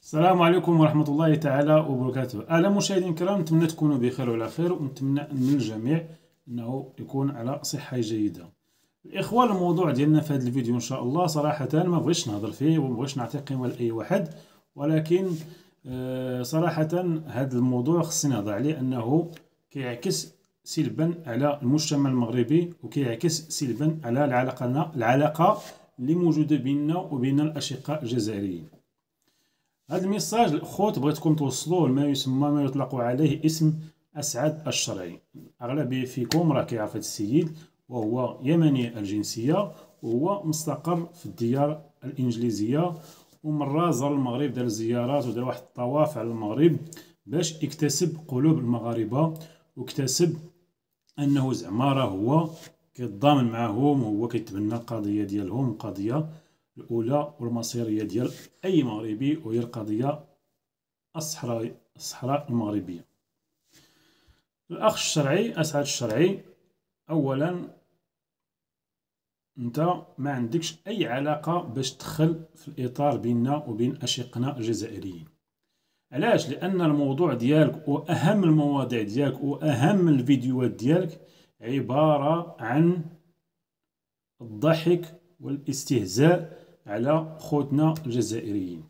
السلام عليكم ورحمة الله تعالى وبركاته. أهلا مشاهدينا الكرام، نتمنى تكونوا بخير وعلى خير، ونتمنى من الجميع أنه يكون على صحة جيدة. الإخوان، الموضوع ديالنا في هذا الفيديو إن شاء الله صراحة ما بغيتش نهضر فيه وما بغيتش نعطي قيمة لأي واحد، ولكن صراحة هذا الموضوع خصني نهضر عليه، أنه كيعكس سلبا على المجتمع المغربي وكيعكس سلبا على العلاقة اللي موجودة بيننا وبين الأشقاء الجزائريين. هذا الميساج الخوت بغيتكم توصلوه لما يسمى ما يطلق عليه اسم أسعد الشرعي. أغلب فيكم راه كيعرف هذا السيد، وهو يمني الجنسية، وهو مستقر في الديار الإنجليزية، ومرة زار المغرب، دار زيارات ودار واحد الطواف على المغرب باش يكتسب قلوب المغاربة، واكتسب أنه زعما راه هو كيتضامن معهم، وهو كيتبنى القضية ديالهم، القضية الأولى والمصيرية ديال أي مغربي، وهي القضية الصحراء المغربية. الأخ الشرعي أسعد الشرعي، أولا أنت ما عندكش أي علاقة باش تدخل في الإطار بيننا وبين أشقنا الجزائريين. علاش؟ لأن الموضوع ديالك وأهم المواضيع ديالك وأهم الفيديوهات ديالك عبارة عن الضحك والاستهزاء على خوتنا الجزائريين.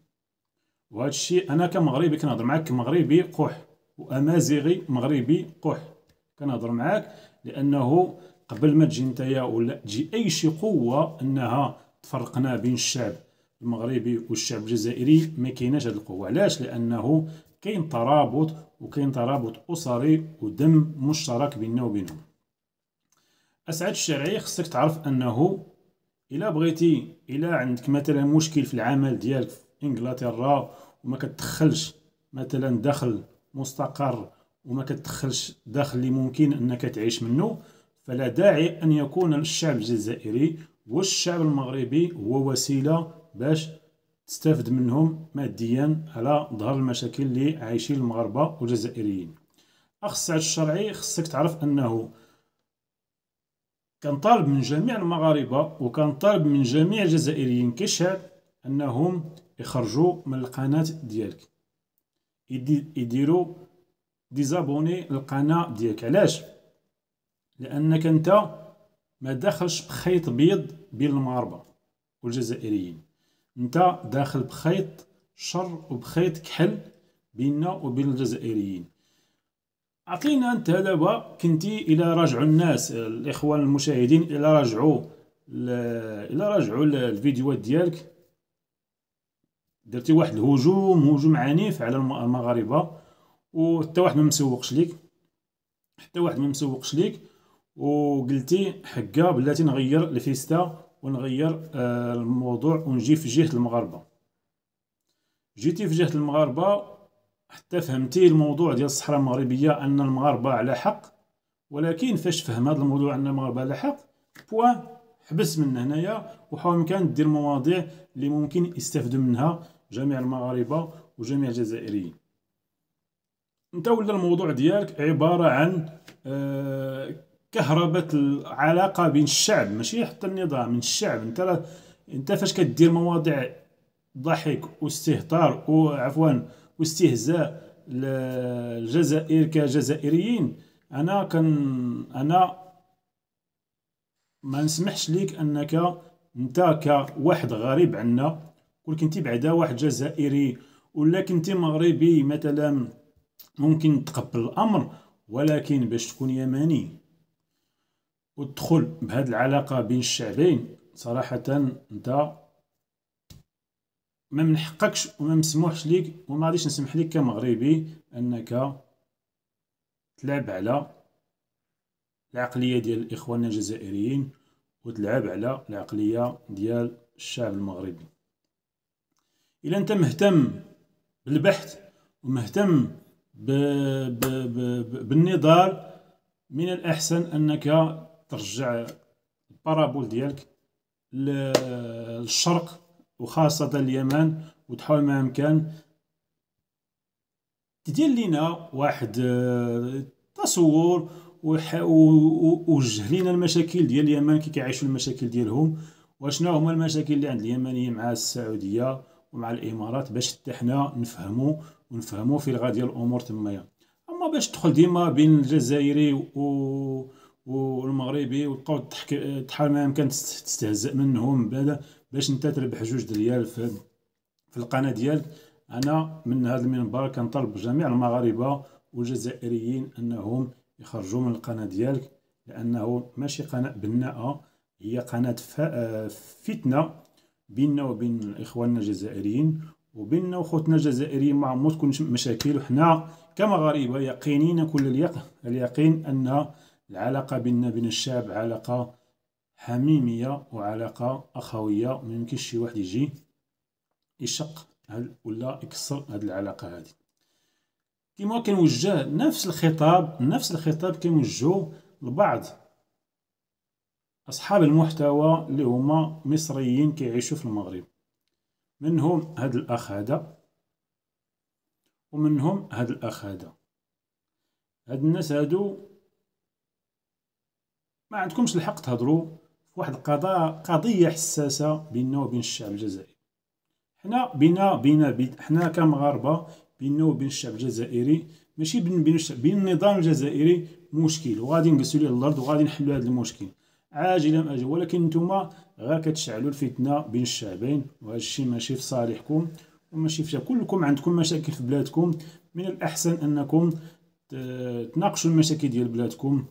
وهذا الشيء انا كمغربي كنهضر معاك كمغربي قح، وامازيغي مغربي قح كنهضر معاك، لانه قبل ما تجي نتايا ولا تجي اي شي قوه انها تفرقنا بين الشعب المغربي والشعب الجزائري، ما كايناش هذه القوه. علاش؟ لانه كاين ترابط، وكاين ترابط اسري ودم مشترك بيننا وبينهم. اسعد الشرعي، خصك تعرف انه الا بغيتي، الا عندك مثلا مشكل في العمل ديالك في انجلترا وما كتدخلش مثلا دخل مستقر، وما كتدخلش دخل اللي ممكن انك تعيش منه، فلا داعي ان يكون الشعب الجزائري والشعب المغربي هو وسيله باش تستافد منهم ماديا على ظهر المشاكل اللي عايشين المغاربه والجزائريين. اخ سعد الشرعي، خصك تعرف انه كنطالب من جميع المغاربة وكنطالب من جميع الجزائريين كشعب انهم يخرجوا من القناة ديالك، يديروا ديزابوني للقناة ديالك. علاش؟ لانك انت ما داخلش بخيط بيض بين المغاربة والجزائريين، انت داخل بخيط شر وبخيط كحل بيننا وبين الجزائريين. عطينا انت دابا كنتي، الى راجعوا الناس الاخوان المشاهدين، الى راجعوا الفيديوهات ديالك، درتي واحد هجوم عنيف على المغاربه، وحتى واحد ما مسوقش ليك، وقلتي حكا بلاتي نغير الفيستا ونغير الموضوع ونجي في جهه المغاربه. جيتي في جهه المغاربه حتى فهمتي الموضوع ديال الصحراء المغربيه ان المغاربه على حق، ولكن فاش فهم هذا الموضوع ان المغاربه على حق، حبس من هنايا وحاول امكان دير مواضيع اللي ممكن يستافدوا منها جميع المغاربه وجميع الجزائريين. انت ولا الموضوع ديالك عباره عن كهرباء العلاقه بين الشعب، ماشي حتى النظام، من الشعب. انت فاش كدير مواضيع ضحك واستهتار واستهزاء الجزائر كجزائريين، انا ما نسمحش ليك انك انت كواحد غريب عنا، كون كنتي بعدا واحد جزائري ولا كنتي مغربي مثلا ممكن تقبل الامر، ولكن باش تكون يمني وتدخل بهذه العلاقه بين الشعبين، صراحه انت ما من حقكش وما مسموحش ليك، وما غاديش نسمح لك كمغربي انك تلعب على العقليه ديال اخواننا الجزائريين وتلعب على العقليه ديال الشعب المغربي. الا انت مهتم بالبحث ومهتم بالنضال، من الاحسن انك ترجع البارابول ديالك للشرق وخاصة اليمن، وتحاول ما أمكن تدير لنا واحد تصور ووجه لنا المشاكل ديال اليمن، كي كيعيشوا المشاكل ديالهم، وشنو هما المشاكل اللي عند اليمنيين مع السعودية، ومع الامارات باش حتى حنا نفهموا في الغا ديال الامور تمايا. اما باش تدخل ديما بين الجزائري والمغربي وتبقاو تحال ما يمكن تستهزئ منهم بعدا باش انت تربح جوج دريال في القناه ديالك. انا من هذا المنبر كنطالب جميع المغاربه والجزائريين انهم يخرجوا من القناه ديالك، لانه ماشي قناه بناءه، هي قناه فتنه بيننا وبين اخواننا الجزائريين، وبيننا وخوتنا الجزائريين ما عمر تكون مشاكل. وحنا كمغاربه يقينين كل اليقين ان العلاقه بيننا بين الشعب علاقه حميميه وعلاقه اخويه، ما يمكنش شي واحد يجي يشق ولا يكسر هذه العلاقه هذه. كما كنوجه نفس الخطاب كنوجهو لبعض اصحاب المحتوى اللي هما مصريين كيعيشوا في المغرب، منهم هذا الاخ هذا ومنهم هذا الاخ هذا. هاد الناس هادو ما عندكمش الحق تهضروا في واحد قضيه حساسه بيننا وبين الشعب الجزائري. حنا حنا كمغاربه بيننا وبين الشعب الجزائري ماشي بين النظام الجزائري مشكل، وغادي نجلسوا ليه الارض وغادي نحلوا هذا المشكل عاجلا ام اجلا. ولكن نتوما غير كتشعلوا الفتنه بين الشعبين، وهذا الشيء ماشي في صالحكم وماشي في كلكم عندكم مشاكل في بلادكم. من الاحسن انكم تناقشوا المشاكل ديال بلادكم،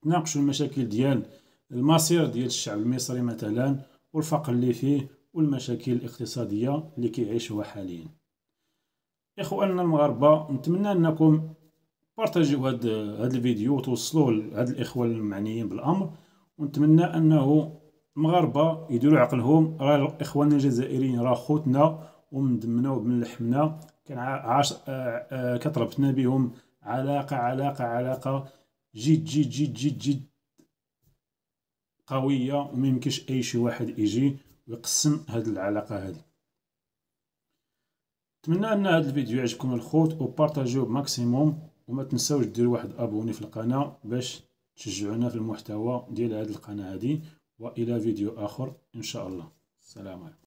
تناقشوا المشاكل ديال المصير ديال الشعب المصري مثلا، والفقر اللي فيه والمشاكل الاقتصاديه اللي كيعيشوها حاليا. اخواننا المغاربه، نتمنى انكم بارطاجيو هذا الفيديو وتوصلوه لهاد الاخوان المعنيين بالامر، ونتمنى انه المغاربه يديروا عقلهم. راه اخواننا الجزائريين راه خوتنا ومن دمنا ومن لحمنا، كتربطنا بهم علاقه جد جد جد جد جد قويه، وما يمكنش اي شي واحد يجي ويقسم هذه العلاقه هذه. نتمنى ان هذا الفيديو يعجبكم الخوت وبارطاجيوه بماكسيموم، وما تنساوش ديروا واحد ابوني في القناه باش تشجعونا في المحتوى ديال هذه القناه هذه. والى فيديو اخر ان شاء الله. السلام عليكم.